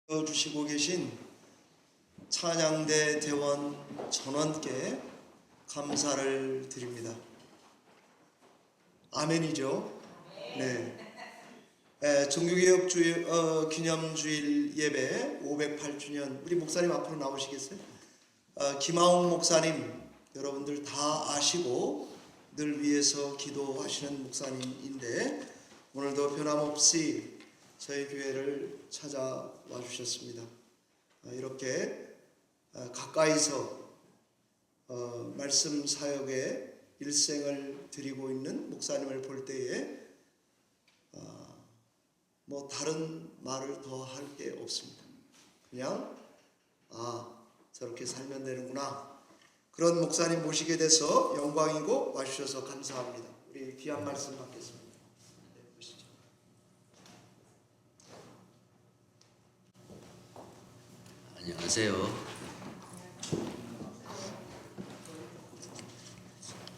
주시고 계신 찬양대 대원 전원께 감사를 드립니다. 아멘이죠? 네. 종교개혁 기념주일 예배 508주년 우리 목사님 앞으로 나오시겠어요? 김하웅 목사님 여러분들 다 아시고 늘 위해서 기도하시는 목사님인데 오늘도 변함없이 저희 교회를 찾아와 주셨습니다. 이렇게 가까이서 말씀 사역에 일생을 드리고 있는 목사님을 볼 때에 뭐 다른 말을 더 할 게 없습니다. 그냥 저렇게 살면 되는구나. 그런 목사님 모시게 돼서 영광이고 와주셔서 감사합니다. 우리 귀한 말씀 받겠습니다. 네, 보시죠. 안녕하세요.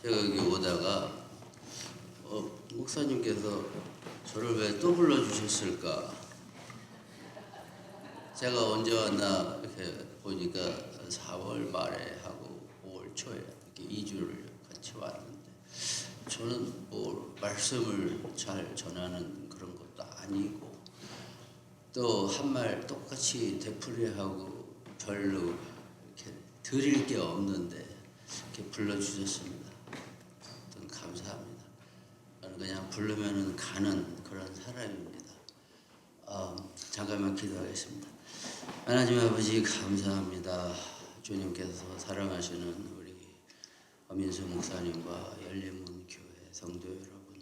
제가 여기 오다가 목사님께서 저를 왜 또 불러주셨을까? 제가 언제 왔나 이렇게 보니까 4월 말에 하고 5월 초에 이렇게 2주를 같이 왔는데 저는 뭐 말씀을 잘 전하는 그런 것도 아니고 또 한 말 똑같이 되풀이하고 별로 이렇게 드릴 게 없는데 이렇게 불러주셨습니다. 감사합니다. 저는 그냥 부르면은 가는 그런 사람입니다. 잠깐만 기도하겠습니다. 하나님 아버지 감사합니다. 주님께서 사랑하시는 우리 엄인수 목사님과 열린문 교회 성도 여러분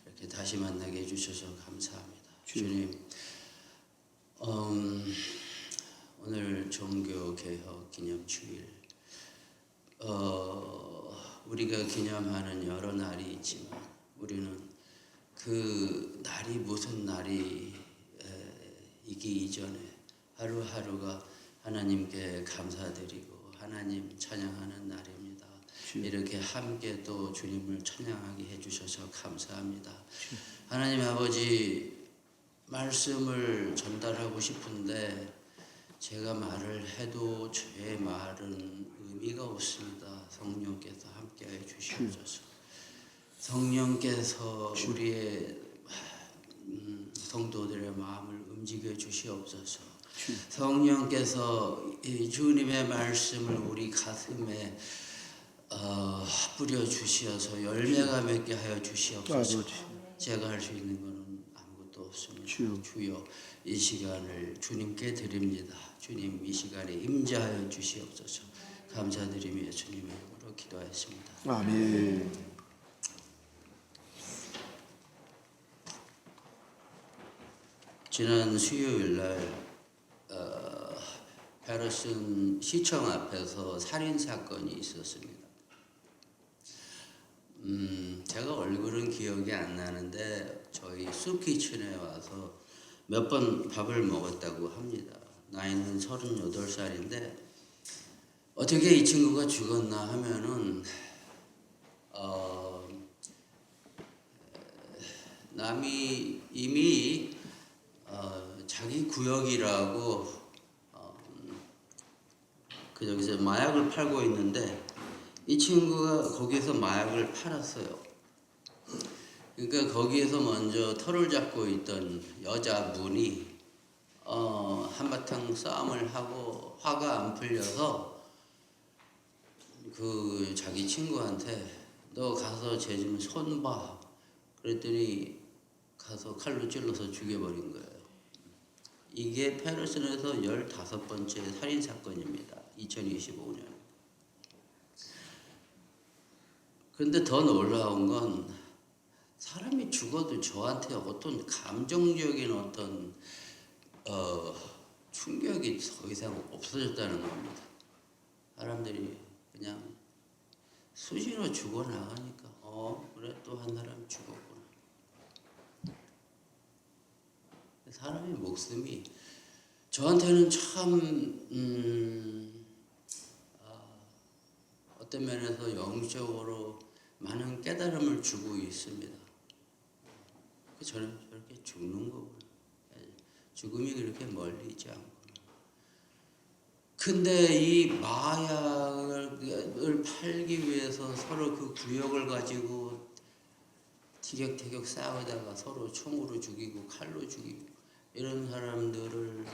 이렇게 다시 만나게 해주셔서 감사합니다. 주님 오늘 종교개혁 기념주일 우리가 기념하는 여러 날이 있지만 우리는 그 날이 무슨 날이 이기 이전에 하루하루가 하나님께 감사드리고 하나님 찬양하는 날입니다. 이렇게 함께 또 주님을 찬양하게 해주셔서 감사합니다. 하나님 아버지 말씀을 전달하고 싶은데 제가 말을 해도 저의 말은 의미가 없습니다. 성령께서 함께해 주시옵소서. 성령께서 우리의 성도들의 마음을 움직여 주시옵소서. 성령께서 이 주님의 말씀을 우리 가슴에 뿌려 주시어서 열매가 맺게 하여 주시옵소서. 제가 할 수 있는 것은 아무것도 없습니다. 주여 이 시간을 주님께 드립니다. 주님 이 시간에 임재하여 주시옵소서. 감사드리며 주님의 이름으로 기도하였습니다. 아멘. 지난 수요일 날 페르슨 시청 앞에서 살인 사건이 있었습니다. 제가 얼굴은 기억이 안 나는데 저희 숲키친에 와서 몇 번 밥을 먹었다고 합니다. 나이는 38살인데 어떻게 이 친구가 죽었나 하면은 남이 이미 자기 구역이라고 여기서 마약을 팔고 있는데 이 친구가 거기서 마약을 팔았어요. 그러니까 거기에서 먼저 털을 잡고 있던 여자분이 한바탕 싸움을 하고 화가 안 풀려서 그 자기 친구한테 너 가서 쟤 좀 손봐 그랬더니 가서 칼로 찔러서 죽여버린 거예요. 이게 페르슨에서 15번째 살인사건입니다. 2025년. 그런데 더 놀라운 건 사람이 죽어도 저한테 어떤 감정적인 어떤 충격이 더 이상 없어졌다는 겁니다. 사람들이 그냥 수시로 죽어나가니까 그래 또 한 사람 죽었구나. 사람의 목숨이 저한테는 참 어떤 면에서 영적으로 많은 깨달음을 주고 있습니다. 저는 저렇게 죽는 거구나. 죽음이 그렇게 멀리 있지 않구나. 근데 이 마약을 팔기 위해서 서로 그 구역을 가지고 티격태격 싸우다가 서로 총으로 죽이고 칼로 죽이고 이런 사람들을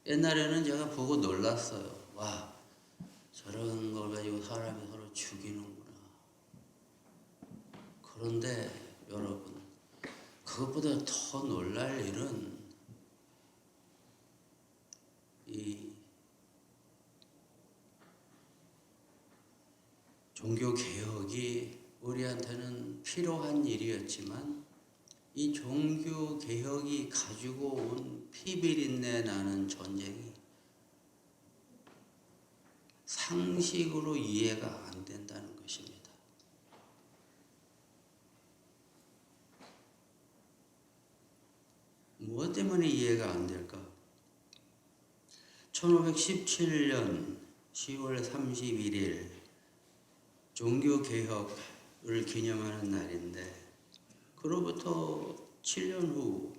옛날에는 제가 보고 놀랐어요. 와, 저런 걸 가지고 사람이 서로 죽이는구나. 그런데 여러분, 그것보다 더 놀랄 일은 이 종교 개혁이 우리한테는 필요한 일이었지만 이 종교 개혁이 가지고 온 피비린내 나는 전쟁이 상식으로 이해가 안 된다는 것입니다. 무엇 때문에 이해가 안 될까? 1517년 10월 31일 종교개혁을 기념하는 날인데 그로부터 7년 후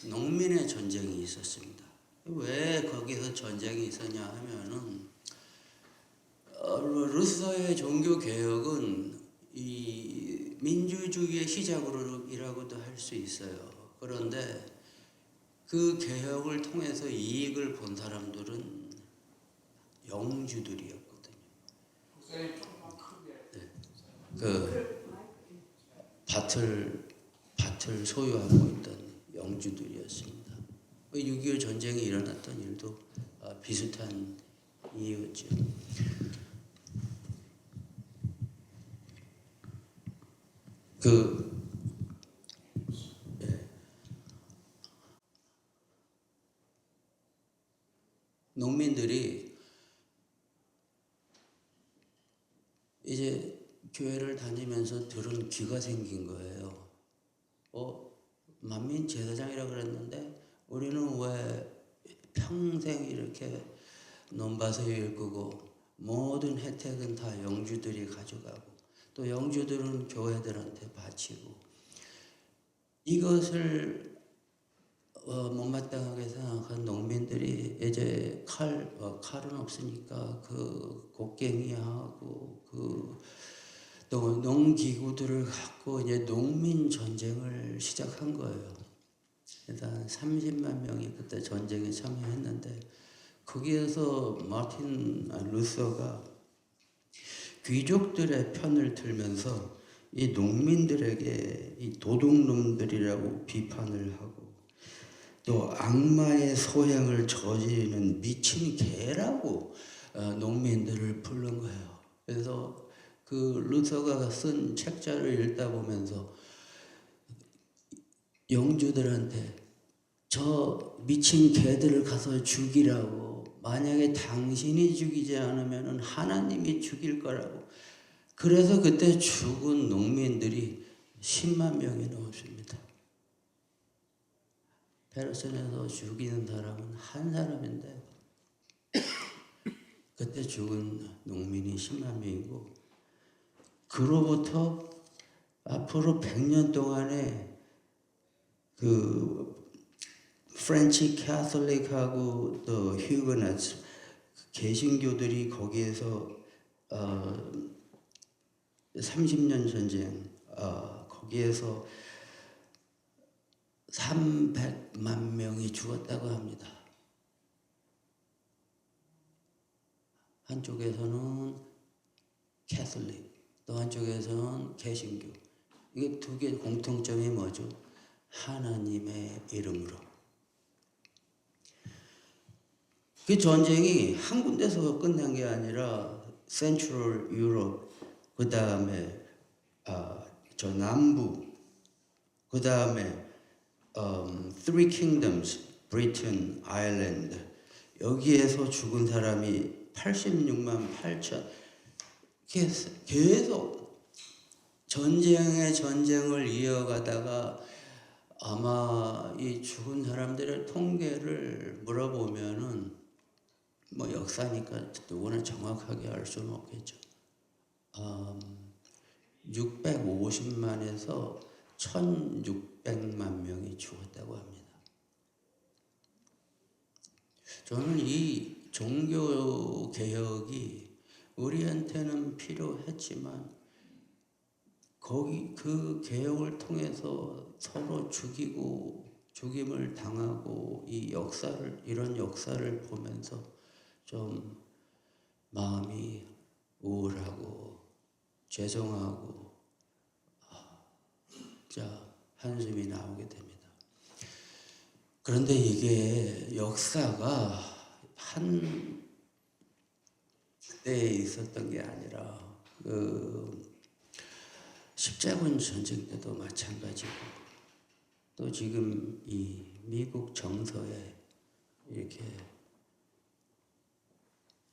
농민의 전쟁이 있었습니다. 왜 거기서 전쟁이 있었냐 하면은 루서의 종교개혁은 이 민주주의의 시작으로라고도 할 수 있어요. 그런데 그 개혁을 통해서 이익을 본 사람들은 영주들이었거든요. 네. 그 밭을 소유하고 있던 영주들이었습니다. 6.25 전쟁이 일어났던 일도 비슷한 이유였죠. 농민들이 이제 교회를 다니면서 들은 귀가 생긴 거예요. 만민 제사장이라 그랬는데 우리는 왜 평생 이렇게 논밭을 일구고 모든 혜택은 다 영주들이 가져가고 또 영주들은 교회들한테 바치고 이것을 못마땅하게 생각한 농민들이 이제 칼은 없으니까 그 곡괭이하고 또 농기구들을 갖고 이제 농민 전쟁을 시작한 거예요. 일단 30만 명이 그때 전쟁에 참여했는데 거기에서 마틴 루서가 귀족들의 편을 들면서 이 농민들에게 이 도둑놈들이라고 비판을 하고 또 악마의 소행을 저지르는 미친 개라고 농민들을 부른 거예요. 그래서 그 루서가 쓴 책자를 읽다 보면서 영주들한테 저 미친 개들을 가서 죽이라고 만약에 당신이 죽이지 않으면 하나님이 죽일 거라고 그래서 그때 죽은 농민들이 10만 명이 넘었습니다. 페르선에서 죽이는 사람은 한 사람인데 그때 죽은 농민이 10만 명이고 그로부터 앞으로 100년 동안에 그 프렌치 캐톨릭하고 또 휴거나츠 개신교들이 거기에서 30년 전쟁 거기에서 300만 명이 죽었다고 합니다. 한쪽에서는 캐톨릭, 또 한쪽에서는 개신교. 이게 두 개 공통점이 뭐죠? 하나님의 이름으로. 그 전쟁이 한 군데서 끝난 게 아니라 센트럴 유럽, 그 다음에 저 남부, 그 다음에 Three Kingdoms, 브리튼, 아일랜드 여기에서 죽은 사람이 86만 8천 계속 전쟁을 이어가다가 아마 이 죽은 사람들의 통계를 물어보면은 뭐 역사니까 누구나 정확하게 알 수는 없겠죠. 650만에서 1600만 명이 죽었다고 합니다. 저는 이 종교 개혁이 우리한테는 필요했지만 거기 그 개혁을 통해서 서로 죽임을 당하고 이런 역사를 보면서 좀 마음이 우울하고 죄송하고 진짜 한숨이 나오게 됩니다. 그런데 이게 역사가 한 때에 있었던 게 아니라 십자군 전쟁 때도 마찬가지고 또 지금 이 미국 정서에 이렇게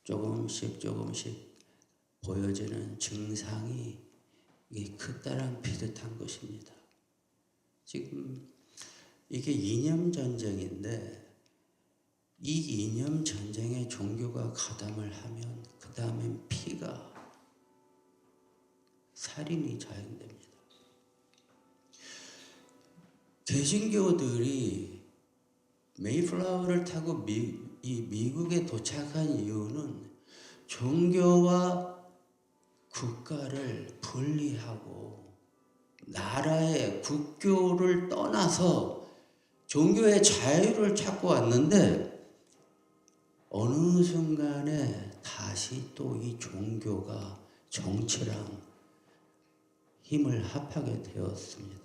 조금씩 보여지는 증상이 이게 그따랑 비슷한 것입니다. 지금 이게 이념 전쟁인데 이 이념 전쟁에 종교가 가담을 하면 그 다음엔 피가 살인이 자행됩니다. 개신교들이 메이플라워를 타고 미국에 도착한 이유는 종교와 국가를 분리하고 나라의 국교를 떠나서 종교의 자유를 찾고 왔는데 어느 순간에 다시 또 이 종교가 정치랑 힘을 합하게 되었습니다.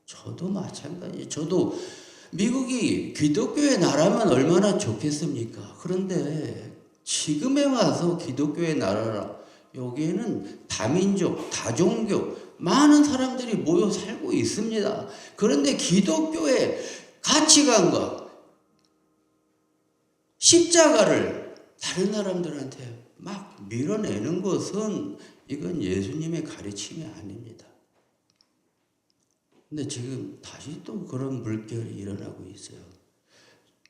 저도 마찬가지. 저도 미국이 기독교의 나라면 얼마나 좋겠습니까? 그런데 지금에 와서 기독교의 나라라. 여기에는 다민족, 다종교, 많은 사람들이 모여 살고 있습니다. 그런데 기독교의 가치관과 십자가를 다른 사람들한테 막 밀어내는 것은 이건 예수님의 가르침이 아닙니다. 근데 지금 다시 또 그런 물결이 일어나고 있어요.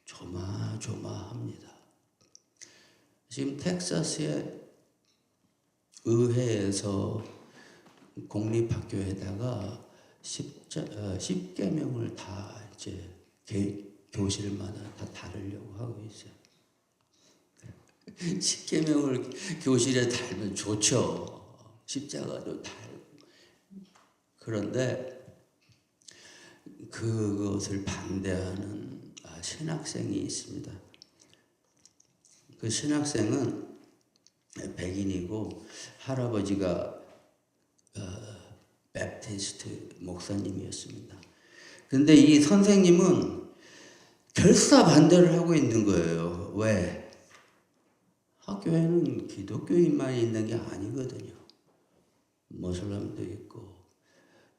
조마조마합니다. 지금 텍사스의 의회에서 공립학교에다가 10계명을 다 이제 교실마다 다 다루려고 하고 있어요. 10계명을 교실에 달면 좋죠. 십자가도 달고. 그런데 그것을 반대하는 신학생이 있습니다. 그 신학생은 백인이고 할아버지가 베프티스트 목사님이었습니다. 근데 이 선생님은 결사 반대를 하고 있는 거예요. 왜? 학교에는 기독교인만 있는 게 아니거든요. 모슬람도 있고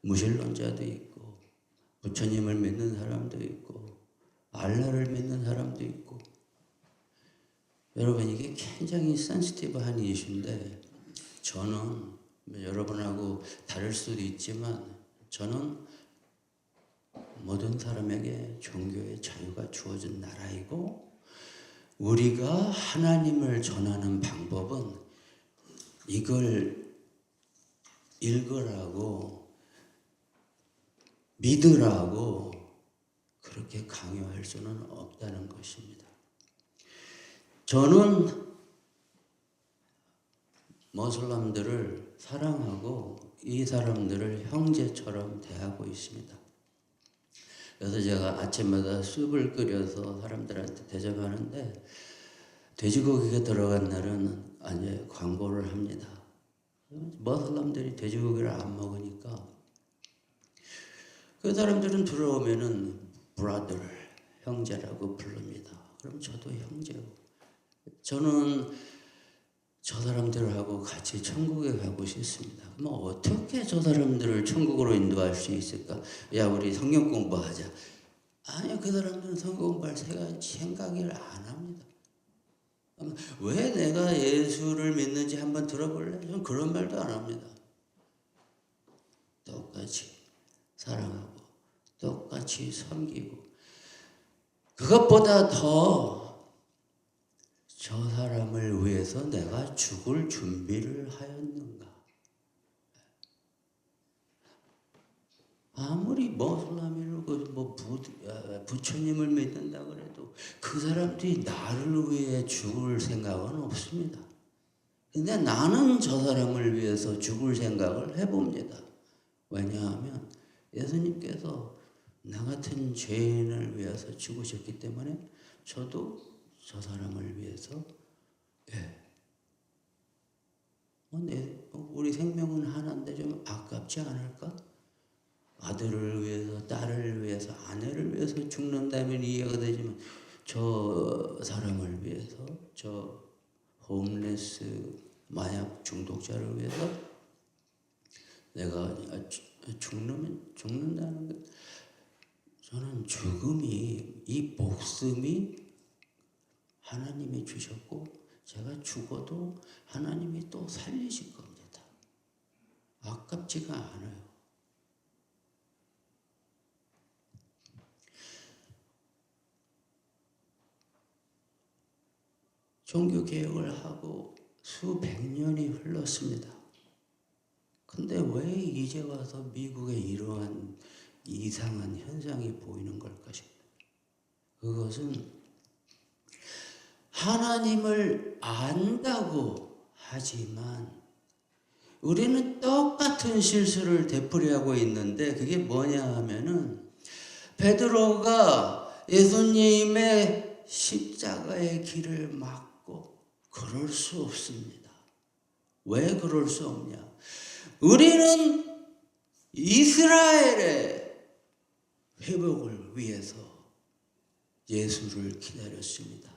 무신론자도 있고 부처님을 믿는 사람도 있고 알라를 믿는 사람도 있고. 여러분 이게 굉장히 센시티브한 이슈인데 저는 여러분하고 다를 수도 있지만 저는 모든 사람에게 종교의 자유가 주어진 나라이고 우리가 하나님을 전하는 방법은 이걸 읽으라고 믿으라고 그렇게 강요할 수는 없다는 것입니다. 저는 모슬람들을 사랑하고 이 사람들을 형제처럼 대하고 있습니다. 그래서 제가 아침마다 숲을 끓여서 사람들한테 대접하는데 돼지고기가 들어간 날은 이제 광고를 합니다. 모슬람들이 돼지고기를 안 먹으니까 그 사람들은 들어오면은 브라더, 형제라고 부릅니다. 그럼 저도 형제고. 저는 저 사람들하고 같이 천국에 가고 싶습니다. 그럼 어떻게 저 사람들을 천국으로 인도할 수 있을까? 야, 우리 성경 공부하자. 아니요, 그 사람들은 성경 공부할 생각을 안 합니다. 왜 내가 예수를 믿는지 한번 들어볼래? 저는 그런 말도 안 합니다. 똑같이 사랑하고 똑같이 섬기고 그것보다 더 저 사람을 위해서 내가 죽을 준비를 하였는가? 아무리 모슬라미를 부처님을 믿는다 그래도 그 사람들이 나를 위해 죽을 생각은 없습니다. 근데 나는 저 사람을 위해서 죽을 생각을 해봅니다. 왜냐하면 예수님께서 나 같은 죄인을 위해서 죽으셨기 때문에 저도 저 사람을 위해서 우리 생명은 하나인데 좀 아깝지 않을까? 아들을 위해서, 딸을 위해서, 아내를 위해서 죽는다면 이해가 되지만 저 사람을 위해서, 저 홈레스 마약 중독자를 위해서 내가 죽는다는 것, 저는 죽음이, 이 목숨이 하나님이 주셨고 제가 죽어도 하나님이 또 살리실 겁니다. 아깝지가 않아요. 종교개혁을 하고 수백 년이 흘렀습니다. 근데 왜 이제 와서 미국에 이러한 이상한 현상이 보이는 걸까 싶어요. 그것은 하나님을 안다고 하지만 우리는 똑같은 실수를 되풀이하고 있는데 그게 뭐냐 하면은 베드로가 예수님의 십자가의 길을 막고 그럴 수 없습니다. 왜 그럴 수 없냐? 우리는 이스라엘의 회복을 위해서 예수를 기다렸습니다.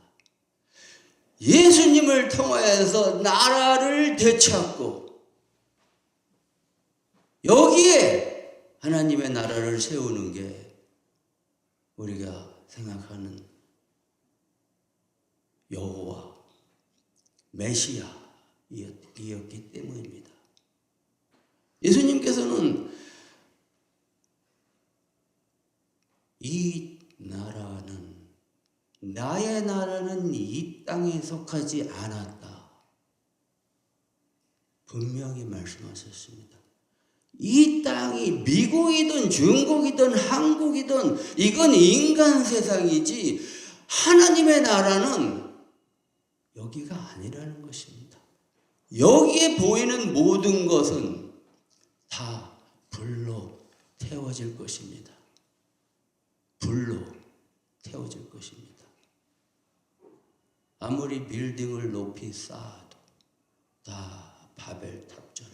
예수님을 통하여서 나라를 되찾고 여기에 하나님의 나라를 세우는 게 우리가 생각하는 여호와 메시아이었기 때문입니다. 예수님께서는 이 나라는 나의 나라는 이 땅에 속하지 않았다. 분명히 말씀하셨습니다. 이 땅이 미국이든 중국이든 한국이든 이건 인간 세상이지 하나님의 나라는 여기가 아니라는 것입니다. 여기에 보이는 모든 것은 다 불로 태워질 것입니다. 불로 태워질 것입니다. 아무리 빌딩을 높이 쌓아도 다 바벨탑처럼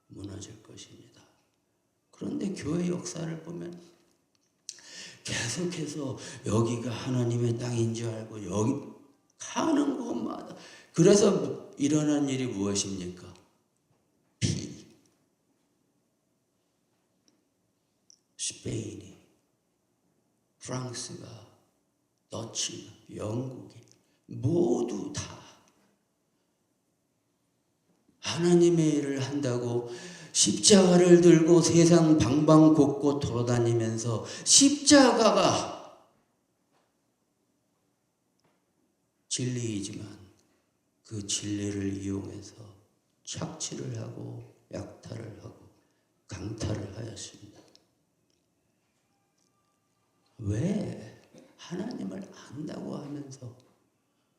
무너질 것입니다. 그런데 교회 역사를 보면 계속해서 여기가 하나님의 땅인 줄 알고 여기 가는 곳마다 그래서 일어난 일이 무엇입니까? 스페인이, 프랑스가, 더치가, 영국이 모두 다 하나님의 일을 한다고 십자가를 들고 세상 방방곡곡 돌아다니면서 십자가가 진리이지만 그 진리를 이용해서 착취를 하고 약탈을 하고 강탈을 하였습니다. 왜 하나님을 안다고 하면서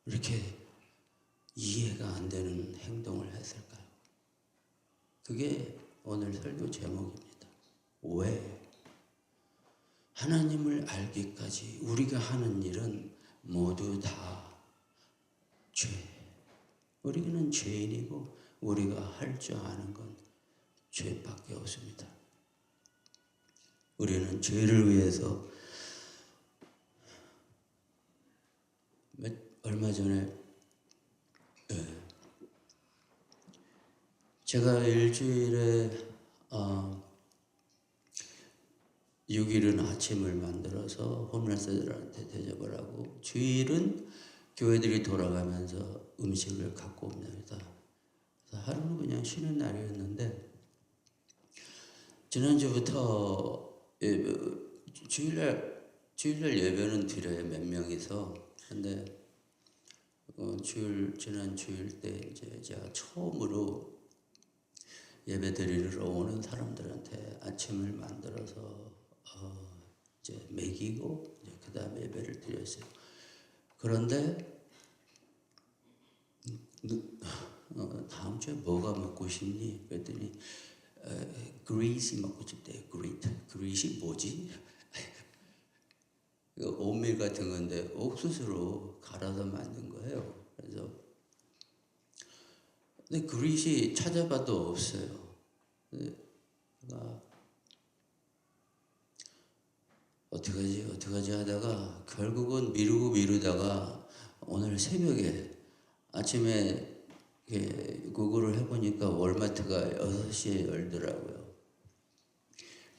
이렇게 이해가 안 되는 행동을 했을까요? 그게 오늘 설교 제목입니다. 왜? 하나님을 알기까지 우리가 하는 일은 모두 다 죄. 우리는 죄인이고 우리가 할 줄 아는 건 죄밖에 없습니다. 우리는 죄를 위해서 얼마 전에 제가 일주일에 6일은 아침을 만들어서 홈레스들한테 대접을 하고 주일은 교회들이 돌아가면서 음식을 갖고 옵니다. 그래서 하루는 그냥 쉬는 날이었는데 지난주부터 주일날 예배는 드려요. 몇 명이서. 근데 지난 주일 때 이제 제가 처음으로 예배 드리러 오는 사람들한테 아침을 만들어서 이제 먹이고 그 다음에 예배를 드렸어요. 그런데 다음 주에 뭐가 먹고 싶니? 그랬더니 그릿이 먹고 싶대요. 그릿이 뭐지? 오밀 같은 건데 옥수수로 갈아서 만든 거예요. 그래서 근데 그릿이 찾아봐도 없어요. 내가 어떡하지 하다가 결국은 미루다가 오늘 새벽에 아침에 구글을 해보니까 월마트가 6시에 열더라고요.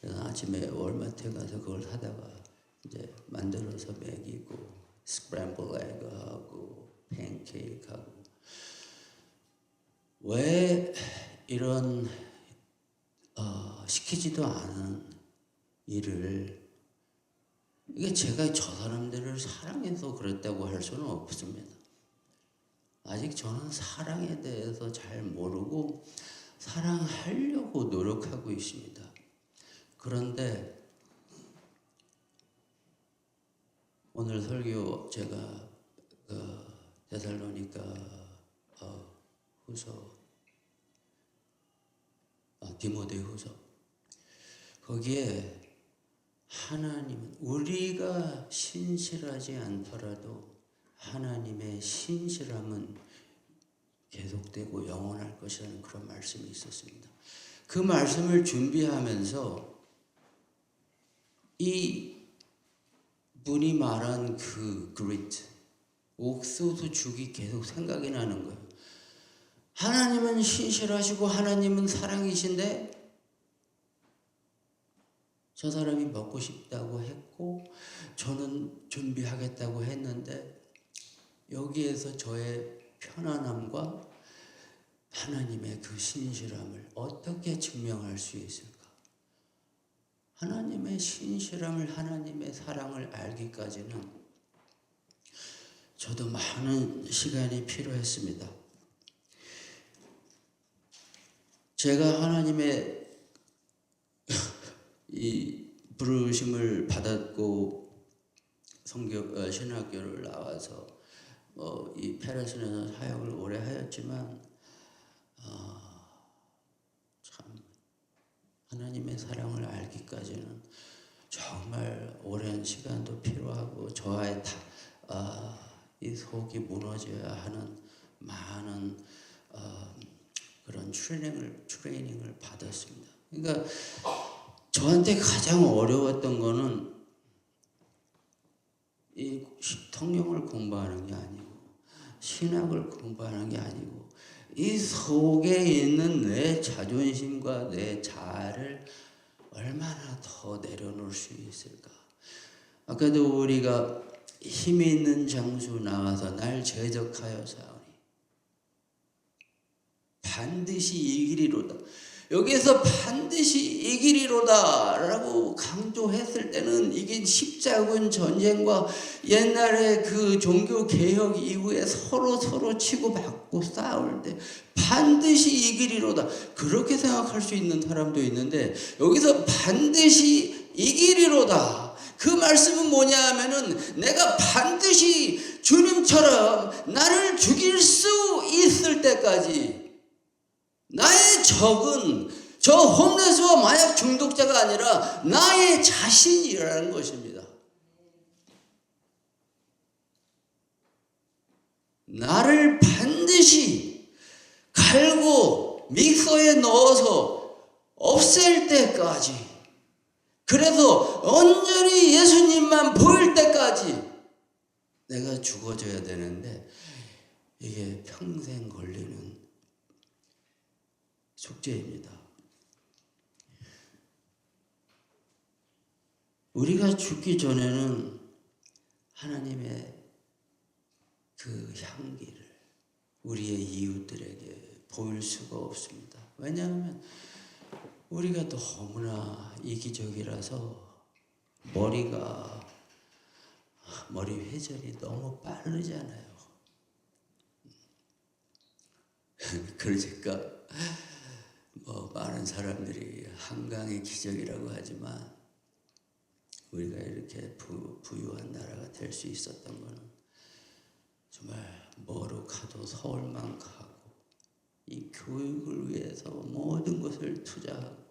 그래서 아침에 월마트에 가서 그걸 사다가 이제 만들어서 먹이고 스크램블 에그하고 팬케이크하고. 왜 이런 시키지도 않은 일을, 이게 제가 저 사람들을 사랑해서 그랬다고 할 수는 없습니다. 아직 저는 사랑에 대해서 잘 모르고 사랑하려고 노력하고 있습니다. 그런데 오늘 설교 제가 데살로니가 후서 디모데 후서 거기에 하나님은 우리가 신실하지 않더라도 하나님의 신실함은 계속되고 영원할 것이라는 그런 말씀이 있었습니다. 그 말씀을 준비하면서 이 분이 말한 그 그릿, 옥수수 죽이 계속 생각이 나는 거예요. 하나님은 신실하시고 하나님은 사랑이신데 저 사람이 먹고 싶다고 했고 저는 준비하겠다고 했는데 여기에서 저의 편안함과 하나님의 그 신실함을 어떻게 증명할 수 있을까? 하나님의 신실함을, 하나님의 사랑을 알기까지는 저도 많은 시간이 필요했습니다. 제가 하나님의 이 부르심을 받았고 신학교를 나와서 이 페레슨에서 사역을 오래 하였지만 참 하나님의 사랑을 알기까지는 정말 오랜 시간도 필요하고 저와의 이 속이 무너져야 하는 많은 그런 트레이닝을 받았습니다. 그러니까 저한테 가장 어려웠던 거는 이 성경을 공부하는 게 아니고 신학을 공부하는 게 아니고 이 속에 있는 내 자존심과 내 자아를 얼마나 더 내려놓을 수 있을까. 아까도 우리가 힘이 있는 장수 나와서 날 제적하여 사오니 반드시 이기리로다. 여기에서 반드시 이기리로다 라고 강조했을 때는 이게 십자군 전쟁과 옛날에 그 종교 개혁 이후에 서로 치고받고 싸울 때 반드시 이기리로다 그렇게 생각할 수 있는 사람도 있는데 여기서 반드시 이기리로다 그 말씀은 뭐냐 하면은 내가 반드시 주님처럼 나를 죽일 수 있을 때까지 나의 적은 저 홈레스와 마약 중독자가 아니라 나의 자신이라는 것입니다. 나를 반드시 갈고 믹서에 넣어서 없앨 때까지, 그래서 온전히 예수님만 보일 때까지 내가 죽어져야 되는데 이게 평생 걸리는 숙제입니다. 우리가 죽기 전에는 하나님의 그 향기를 우리의 이웃들에게 보일 수가 없습니다. 왜냐하면 우리가 너무나 이기적이라서 머리 회전이 너무 빠르잖아요. 그러니까 많은 사람들이 한강의 기적이라고 하지만 우리가 이렇게 부유한 나라가 될 수 있었던 것은 정말 뭐로 가도 서울만 가고 이 교육을 위해서 모든 것을 투자하고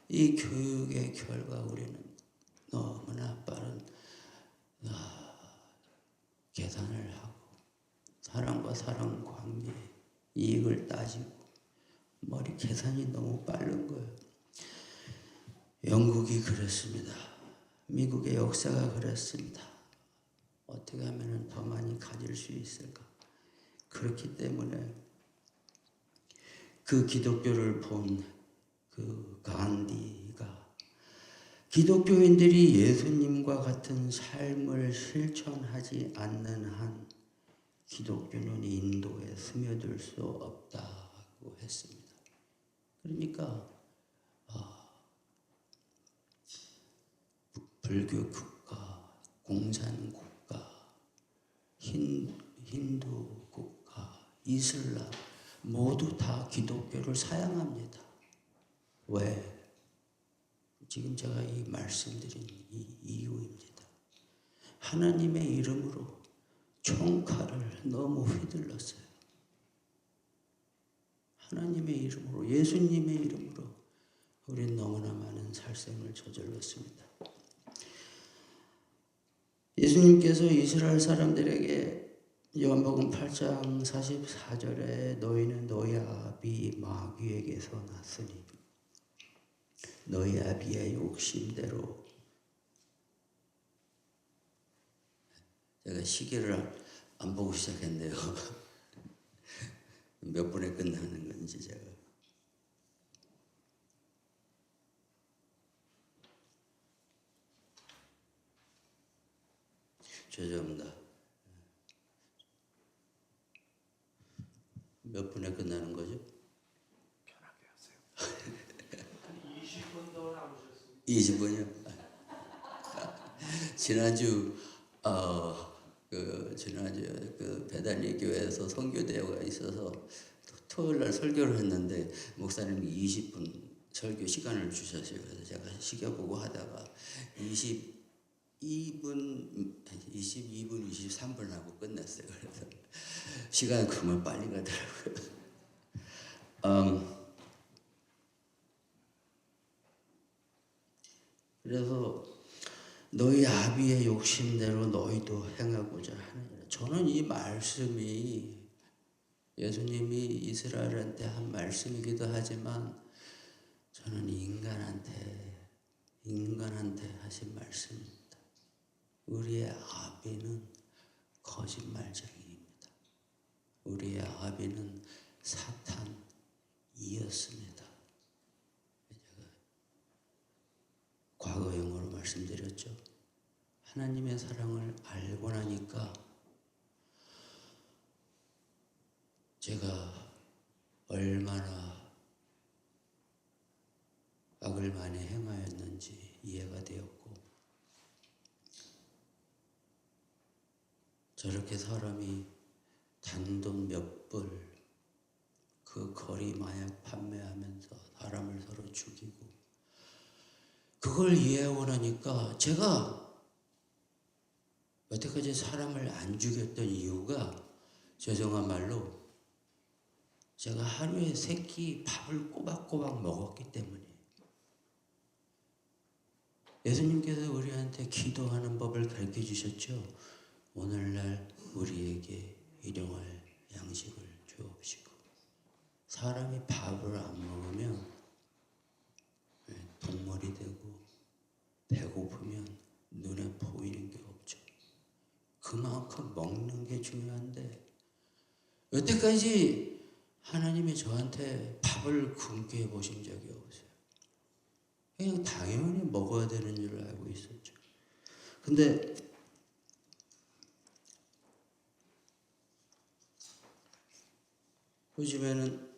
이 교육의 결과 우리는 너무나 빠른 계산을 하고 사람과 사람 관계 이익을 따지고 머리 계산이 너무 빠른 거예요. 영국이 그랬습니다. 미국의 역사가 그랬습니다. 어떻게 하면 더 많이 가질 수 있을까? 그렇기 때문에 그 기독교를 본 그 간디가 기독교인들이 예수님과 같은 삶을 실천하지 않는 한 기독교는 인도에 스며들 수 없다고 했습니다. 그러니까 불교 국가, 공산 국가, 힌두 국가, 이슬람 모두 다 기독교를 사양합니다. 왜? 지금 제가 이 말씀드린 이 이유입니다. 하나님의 이름으로 총칼을 너무 휘둘렀어요. 하나님의 이름으로, 예수님의 이름으로 우리는 너무나 많은 살생을 저질렀습니다. 예수님께서 이스라엘 사람들에게 요한복음 8장 44절에 너희는 너희 아비 마귀에게서 났으니 너희 아비의 욕심대로 제가 시계를 안 보고 시작했네요. 몇 분에 끝나는 건지 제가 죄송합니다. 몇 분에 끝나는 거죠? 편하게 하세요. 20분 더 남으셨습니다. 20분이요? 지난주 그 배달리 교회에서 선교대회가 있어서 토요일 날 설교를 했는데 목사님이 20분 설교 시간을 주셨어요. 그래서 제가 시계 보고 하다가 22분 23분 하고 끝냈어요. 그래서 시간이 정말 빨리 가더라고요. 그래서 너희 아비의 욕심대로 너희도 행하고자 하느니라. 저는 이 말씀이 예수님이 이스라엘한테 한 말씀이기도 하지만 저는 인간한테 하신 말씀입니다. 우리의 아비는 거짓말쟁이입니다. 우리의 아비는 사탄이었습니다. 제가 과거형으로 말씀드렸죠. 하나님의 사랑을 알고 나니까 제가 얼마나 악을 많이 행하였는지 이해가 되었고, 저렇게 사람이 단돈 몇 불 그 거리 마약 판매하면서 사람을 서로 죽이고, 그걸 이해하고 나니까 제가 여태까지 사람을 안 죽였던 이유가 죄송한 말로 제가 하루에 3끼 밥을 꼬박꼬박 먹었기 때문이에요. 예수님께서 우리한테 기도하는 법을 가르쳐 주셨죠. 오늘날 우리에게 일용할 양식을 주옵시고. 사람이 밥을 안 먹으면 동물이 되고 배고프면 눈에 보이는 게 없죠. 그만큼 먹는 게 중요한데 여태까지 하나님이 저한테 밥을 굶게 해보신 적이 없어요. 그냥 당연히 먹어야 되는 줄 알고 있었죠. 근데 요즘에는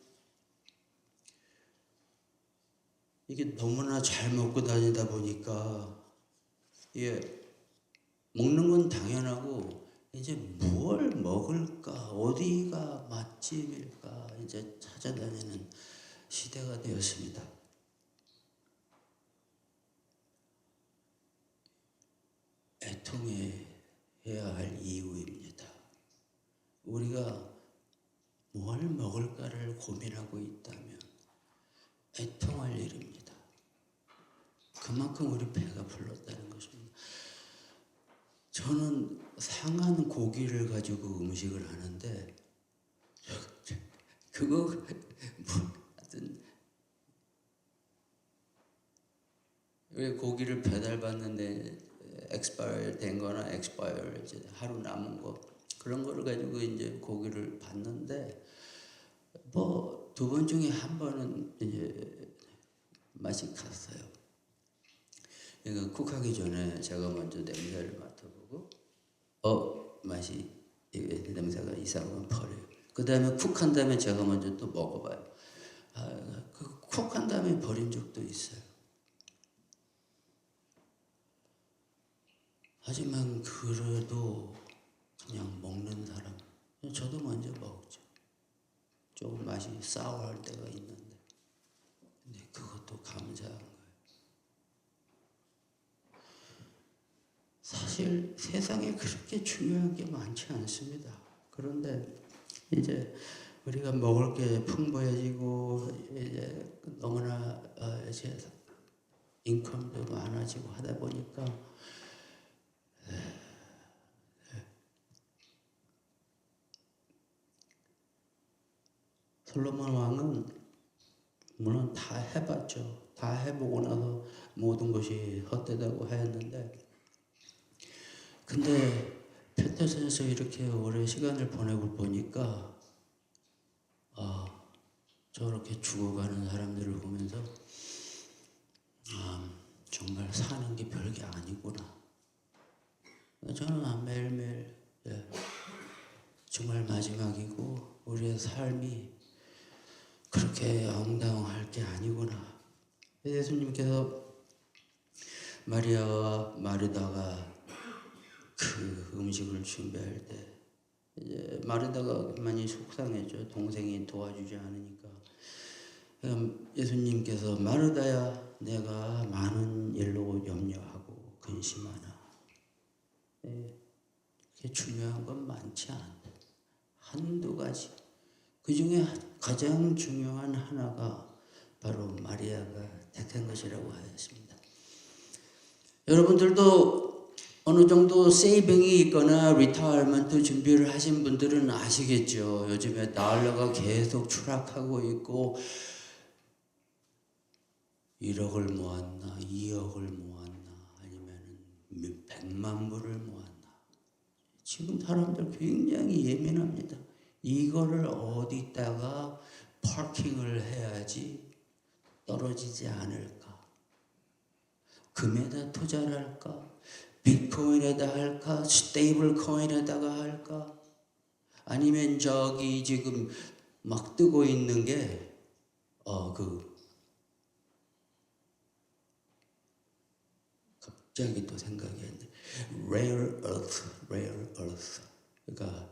이게 너무나 잘 먹고 다니다 보니까 먹는 건 당연하고 이제 무엇을 먹을까, 어디가 맛집일까 이제 찾아다니는 시대가 되었습니다. 애통해야 할 이유입니다. 우리가 뭘 먹을까를 고민하고 있다면 애통할 일입니다. 그만큼 우리 배가 불렀다는 것입니다. 저는 상한 고기를 가지고 음식을 하는데 그거 하여튼 왜 고기를 배달받는데 expire 된 거나 expire 이제 하루 남은 거 그런 거를 가지고 이제 고기를 받는데 뭐 2번 중에 한 번은 이제 맛이 갔어요. 그러니까 쿡하기 전에 제가 먼저 냄새를 맡아보고 맛이 냄새가 이상하면 버려요. 그 다음에 쿡한 다음에 제가 먼저 또 먹어봐요. 그 쿡한 다음에 버린 적도 있어요. 하지만 그래도 그냥 먹는 사람, 저도 먼저 먹죠. 조금 맛이 싸워할 때가 있는데, 근데 그것도 감사한 거예요. 사실 세상에 그렇게 중요한 게 많지 않습니다. 그런데 이제 우리가 먹을 게 풍부해지고 이제 너무나 이제 인컴도 많아지고 하다 보니까 솔로몬 왕은 물론 다 해봤죠. 다 해보고 나서 모든 것이 헛되다고 하였는데, 근데 펜테스에서 이렇게 오래 시간을 보내고 보니까 저렇게 죽어가는 사람들을 보면서 정말 사는 게 별게 아니구나. 저는 매일매일 정말 마지막이고 우리의 삶이 그렇게 엉당할 게 아니구나. 예수님께서 마리아와 마르다가 그 음식을 준비할 때 이제 마르다가 많이 속상했죠. 동생이 도와주지 않으니까. 예수님께서 마르다야, 내가 많은 일로 염려하고 근심하나. 그게 중요한 건 많지 않다. 한두 가지. 그 중에 가장 중요한 하나가 바로 마리아가 택한 것이라고 하였습니다. 여러분들도 어느 정도 세이빙이 있거나 리타이어먼트 준비를 하신 분들은 아시겠죠. 요즘에 달러가 계속 추락하고 있고 1억을 모았나 2억을 모았나 아니면 100만 불을 모았나. 지금 사람들 굉장히 예민합니다. 이거를 어디다가 파킹을 해야지 떨어지지 않을까. 금에다 투자를 할까? 비트코인에다 할까? 스테이블 코인에다가 할까? 아니면 저기 지금 막 뜨고 있는 게 갑자기 또 생각이 안 나. rare earth. 그러니까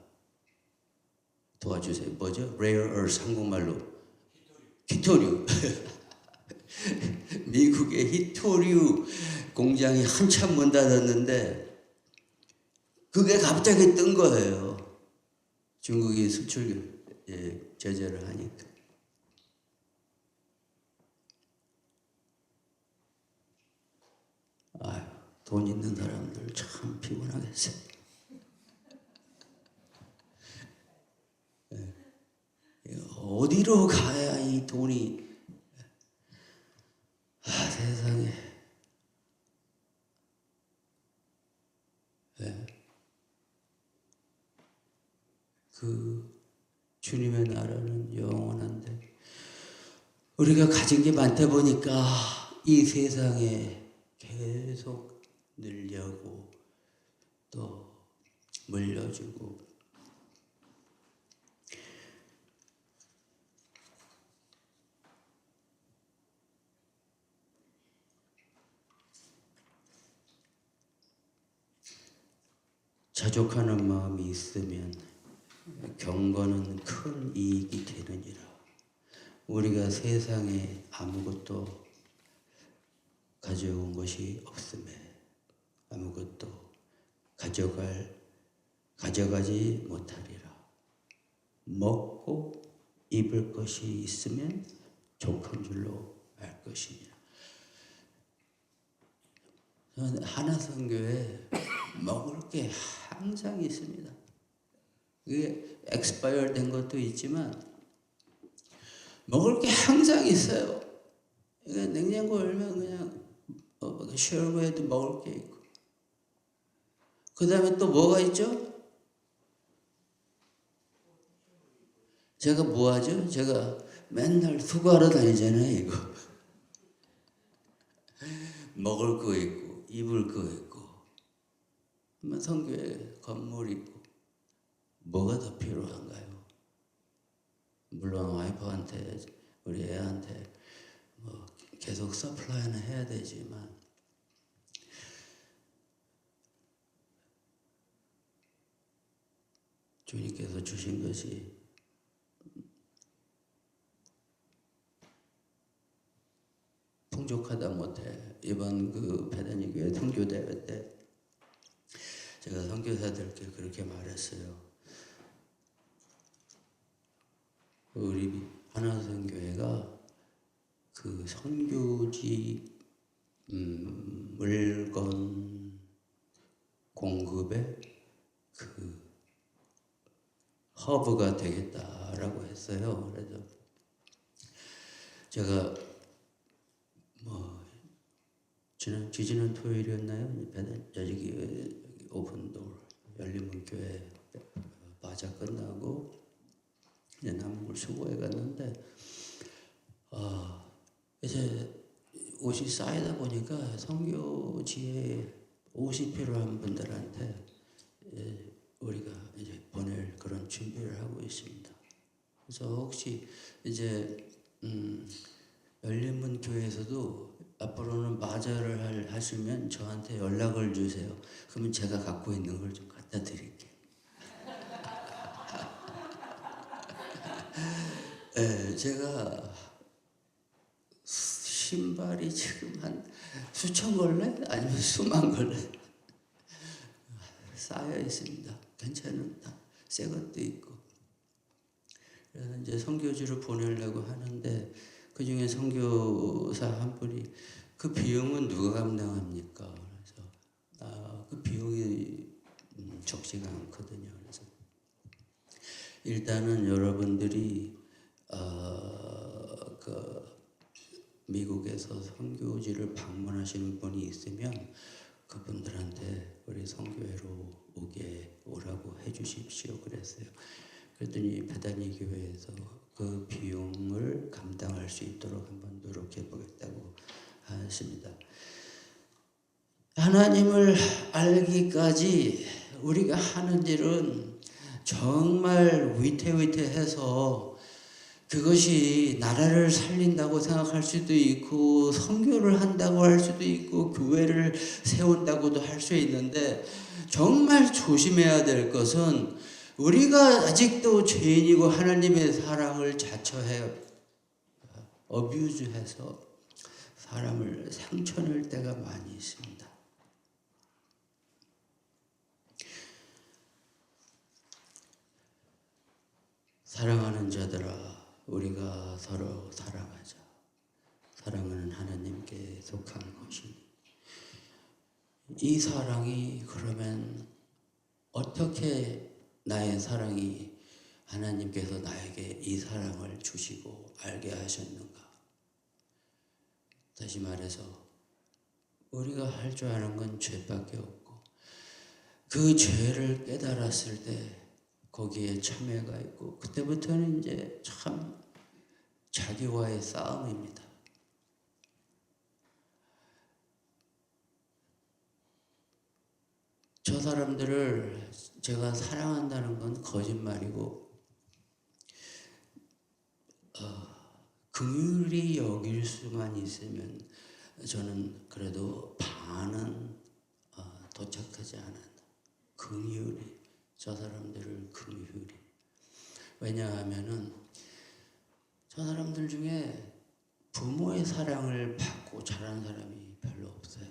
도와주세요. 뭐죠? rare earth 한국말로 히토류. 미국의 히토류 공장이 한참 문 닫았는데 그게 갑자기 뜬 거예요. 중국이 수출 제재를 하니까. 돈 있는 사람들 참 피곤하겠어요. 어디로 가야 이 돈이 세상에 그 주님의 나라는 영원한데 우리가 가진 게 많다 보니까 이 세상에 계속 늘려고 또 물려주고 자족하는 마음이 있으면 경건은 큰 이익이 되느니라. 우리가 세상에 아무것도 가져온 것이 없음에 아무것도 가져가지 못하리라. 먹고 입을 것이 있으면 족한 줄로 알 것이니라. 저는 하나선교에 먹을 게 항상 있습니다. 이게 엑스파이어 된 것도 있지만 먹을 게 항상 있어요. 그러니까 냉장고 열면 그냥 쉘브에도 먹을 게 있고, 그 다음에 또 뭐가 있죠? 제가 뭐 하죠? 제가 맨날 수고하러 다니잖아요. 이거 먹을 거 있고 입을 거 있고, 성교에 건물 있고, 뭐가 더 필요한가요? 물론 와이프한테, 우리 애한테 뭐 계속 서플라이는 해야 되지만, 주님께서 주신 것이 풍족하다 못해. 이번 그 배단위 교회 선교대회 때 제가 선교사들께 그렇게 말했어요. 우리 하나선교회가 그 선교지 물건 공급의 그 허브가 되겠다라고 했어요. 그래서 제가 지지난 토요일이었나요? 여기 오픈도어 열린문 교회 바자 끝나고 이제 남은 걸 수고해 갔는데, 이제 옷이 쌓이다 보니까 선교지에 옷이 필요한 분들한테 우리가 이제 보낼 그런 준비를 하고 있습니다. 그래서 혹시 이제 열린문 교회에서도 앞으로는 마저를 하시면 저한테 연락을 주세요. 그러면 제가 갖고 있는 걸 좀 갖다 드릴게요. 네, 제가 신발이 지금 한 수천 걸레 아니면 수만 걸레 쌓여 있습니다. 괜찮은 새 것도 있고. 그래서 이제 선교지로 보내려고 하는데, 그 중에 선교사 한 분이 그 비용은 누가 감당합니까? 그래서 그 비용이 적지가 않거든요. 그래서 일단은 여러분들이 그 미국에서 선교지를 방문하시는 분이 있으면 그분들한테 우리 선교회로 오라고 해주십시오. 그랬어요. 그랬더니 배단위 교회에서 그 비용을 감당할 수 있도록 한번 노력해 보겠다고 하십니다. 하나님을 알기까지 우리가 하는 일은 정말 위태위태해서 그것이 나라를 살린다고 생각할 수도 있고, 선교를 한다고 할 수도 있고, 교회를 세운다고도 할 수 있는데, 정말 조심해야 될 것은 우리가 아직도 죄인이고 하나님의 사랑을 자처해 어뷰즈해서 사람을 상처낼 때가 많이 있습니다. 사랑하는 자들아, 우리가 서로 사랑하자. 사랑은 하나님께 속한 것이니. 이 사랑이 그러면 어떻게 나의 사랑이 하나님께서 나에게 이 사랑을 주시고 알게 하셨는가? 다시 말해서 우리가 할 줄 아는 건 죄밖에 없고, 그 죄를 깨달았을 때 거기에 참회가 있고, 그때부터는 이제 참 자기와의 싸움입니다. 저 사람들을 제가 사랑한다는 건 거짓말이고, 긍휼히 여길 수만 있으면 저는 그래도 반은 도착하지 않았다. 긍휼히, 저 사람들을 긍휼히. 왜냐하면은 저 사람들 중에 부모의 사랑을 받고 자란 사람이 별로 없어요.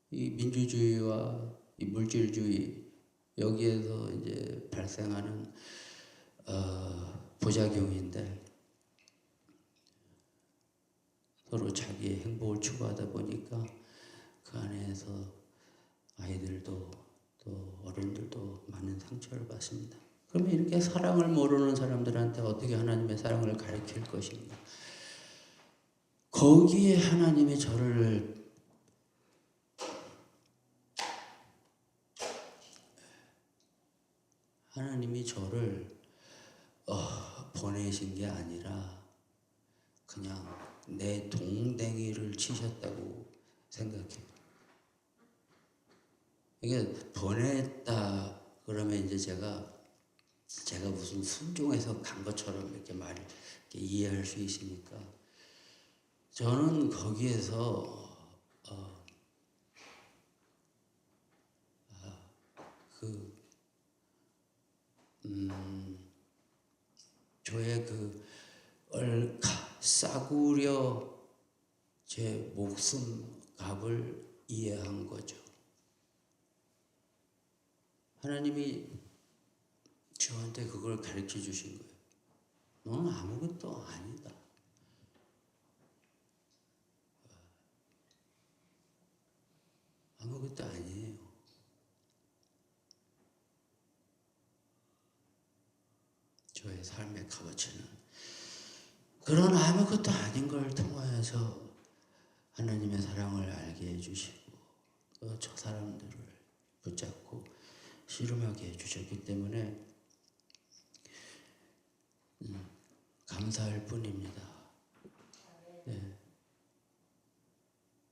이 민주주의와 이 물질주의 여기에서 이제 발생하는 부작용인데 서로 자기의 행복을 추구하다 보니까 그 안에서 아이들도 또 어른들도 많은 상처를 받습니다. 그러면 이렇게 사랑을 모르는 사람들한테 어떻게 하나님의 사랑을 가르칠 것인가? 거기에 하나님이 저를 보내신 게 아니라 그냥 내 동댕이를 치셨다고 생각해요. 이게 보냈다 그러면 이제 제가 무슨 순종해서 간 것처럼 이렇게 이렇게 이해할 수 있으니까 저는 거기에서 저의 싸구려 제 목숨 값을 이해한 거죠. 하나님이 저한테 그걸 가르쳐 주신 거예요. 너는 아무것도 아니다. 아무것도 아니에요. 저의 삶의 값어치는 그런 아무것도 아닌 걸 통하여서 하나님의 사랑을 알게 해주시고 또 저 사람들을 붙잡고 씨름하게 해주셨기 때문에 감사할 뿐입니다. 네.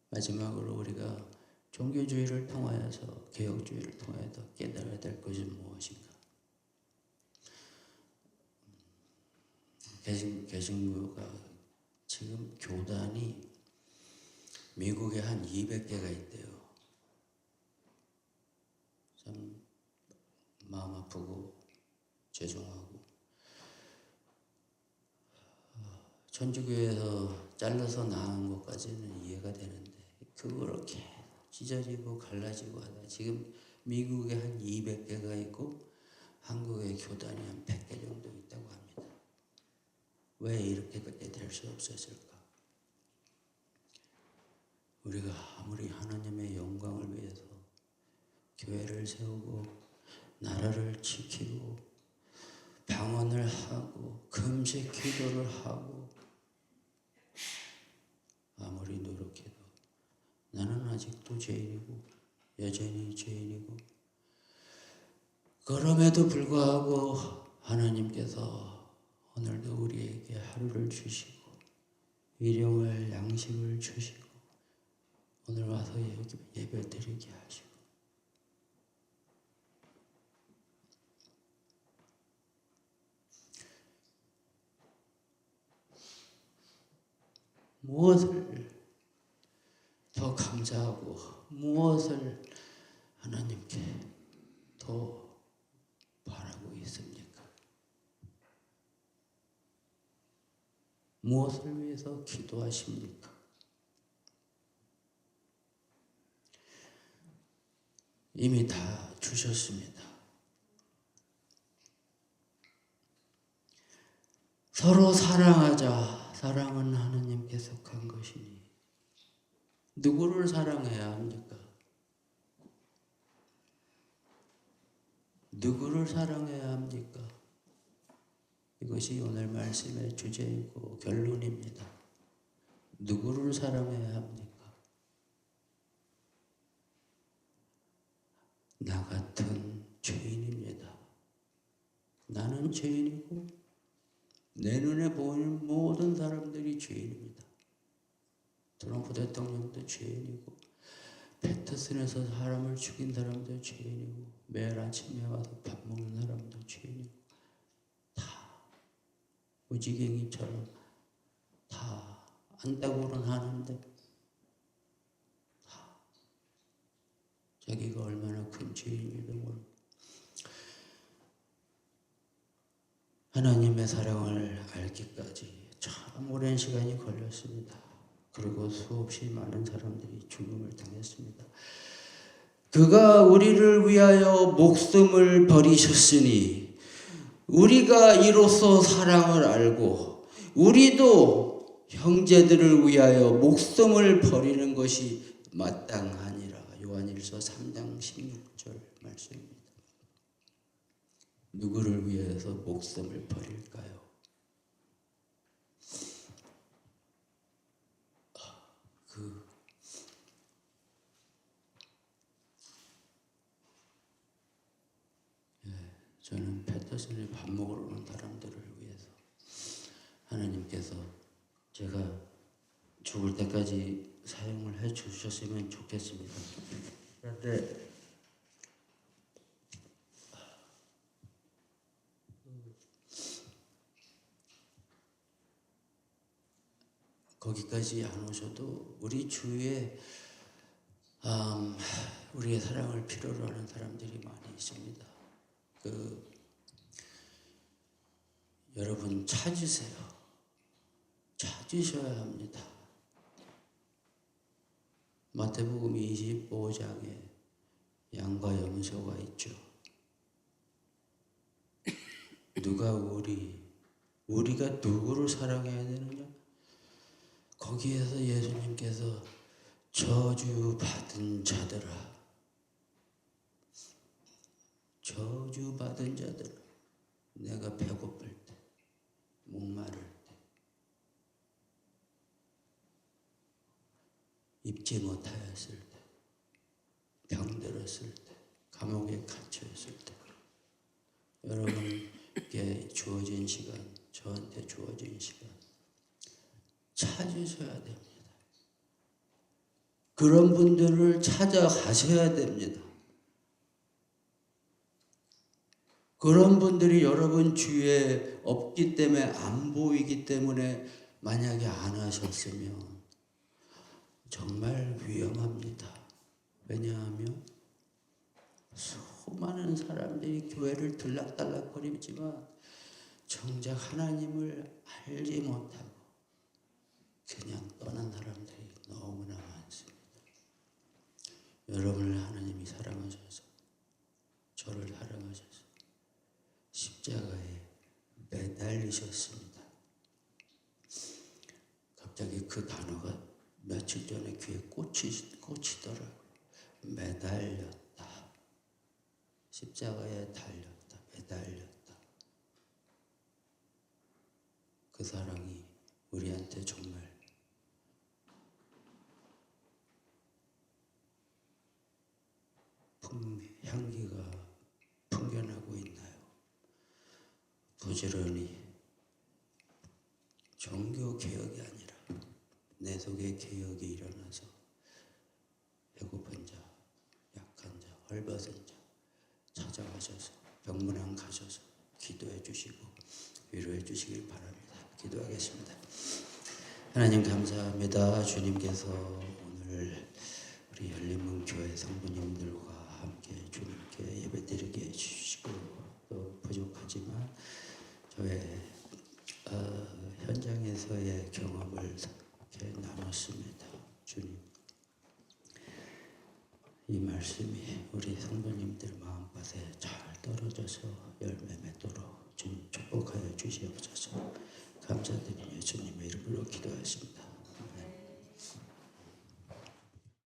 마지막으로 우리가 종교주의를 통하여서 개혁주의를 통하여서 깨달아야 될 것이 무엇인가? 개신교가 지금 교단이 미국에 한 200개가 있대요. 참 마음 아프고 죄송하고 천주교에서 잘라서 나온 것까지는 이해가 되는데 그걸 계속 찢어지고 갈라지고 하다 지금 미국에 한 200개가 있고 한국의 교단이 한 100개 정도 있다고 합니다. 왜 이렇게밖에 될 수 없었을까? 우리가 아무리 하나님의 영광을 위해서 교회를 세우고 나라를 지키고 방언을 하고 금식 기도를 하고 아무리 노력해도 나는 아직도 죄인이고 여전히 죄인이고 그럼에도 불구하고 하나님께서 오늘도 우리에게 하루를 주시고 일용할 양식을 주시고 오늘 와서 여기 예배 드리게 하시고 무엇을 더 감사하고 무엇을 하나님께 더 바라고 있습니까? 무엇을 위해서 기도하십니까? 이미 다 주셨습니다. 서로 사랑하자. 사랑은 하나님께 속한 것이니 누구를 사랑해야 합니까? 누구를 사랑해야 합니까? 이것이 오늘 말씀의 주제이고 결론입니다. 누구를 사랑해야 합니까? 나 같은 죄인입니다. 나는 죄인이고 내 눈에 보이는 모든 사람들이 죄인입니다. 트럼프 대통령도 죄인이고 패터슨에서 사람을 죽인 사람도 죄인이고 매일 아침에 와서 밥 먹는 사람도 죄인이고 다 무지갱이처럼 다 안다고는 하는데 다 자기가 얼마나 큰 죄인인지도 하나님의 사랑을 알기까지 참 오랜 시간이 걸렸습니다. 그리고 수없이 많은 사람들이 죽음을 당했습니다. 그가 우리를 위하여 목숨을 버리셨으니 우리가 이로써 사랑을 알고 우리도 형제들을 위하여 목숨을 버리는 것이 마땅하니라. 요한일서 3장 16절 말씀입니다. 누구를 위해서 목숨을 버릴까요? 저는 패터슨이 밥 먹으러 오는 사람들을 위해서 하나님께서 제가 죽을 때까지 사용을 해 주셨으면 좋겠습니다. 그런데 거기까지 안 오셔도 우리 주위에 우리의 사랑을 필요로 하는 사람들이 많이 있습니다. 여러분 찾으세요. 찾으셔야 합니다. 마태복음 25장에 양과 염소가 있죠. 누가 우리가 누구를 사랑해야 되느냐? 거기에서 예수님께서 저주받은 자들아, 저주받은 자들아, 내가 배고플 때, 목마를 때, 입지 못하였을 때, 병들었을 때, 감옥에 갇혀있을 때, 여러분께 주어진 시간, 저한테 주어진 시간 찾으셔야 됩니다. 그런 분들을 찾아가셔야 됩니다. 그런 분들이 여러분 주위에 없기 때문에, 안 보이기 때문에 만약에 안 하셨으면 정말 위험합니다. 왜냐하면 수많은 사람들이 교회를 들락달락거리지만 정작 하나님을 알지 못하고 그냥 떠난 사람들이 너무나 많습니다. 여러분을 하나님이 사랑하셔서, 저를 사랑하셔서 십자가에 매달리셨습니다. 갑자기 그 단어가 며칠 전에 귀에 꽂히더라고요. 매달렸다. 십자가에 달렸다. 매달렸다. 그 사랑이 우리한테 정말 향기가 풍겨나고 있나요? 부지런히 종교 개혁이 아니라 내 속에 개혁이 일어나서 배고픈 자, 약한 자, 헐벗은 자 찾아가셔서 병문안 가셔서 기도해 주시고 위로해 주시길 바랍니다. 기도하겠습니다. 하나님 감사합니다. 주님께서 오늘 우리 열린문교회 성도님들과 함께 주님께 예배드리게 해주시고, 또 부족하지만 저의 현장에서의 경험을 이렇게 나눴습니다. 주님, 이 말씀이 우리 성도님들 마음밭에 잘 떨어져서 열매 맺도록 주님 축복하여 주시옵소서. 감사드리며 주님의 이름으로 기도하십니다.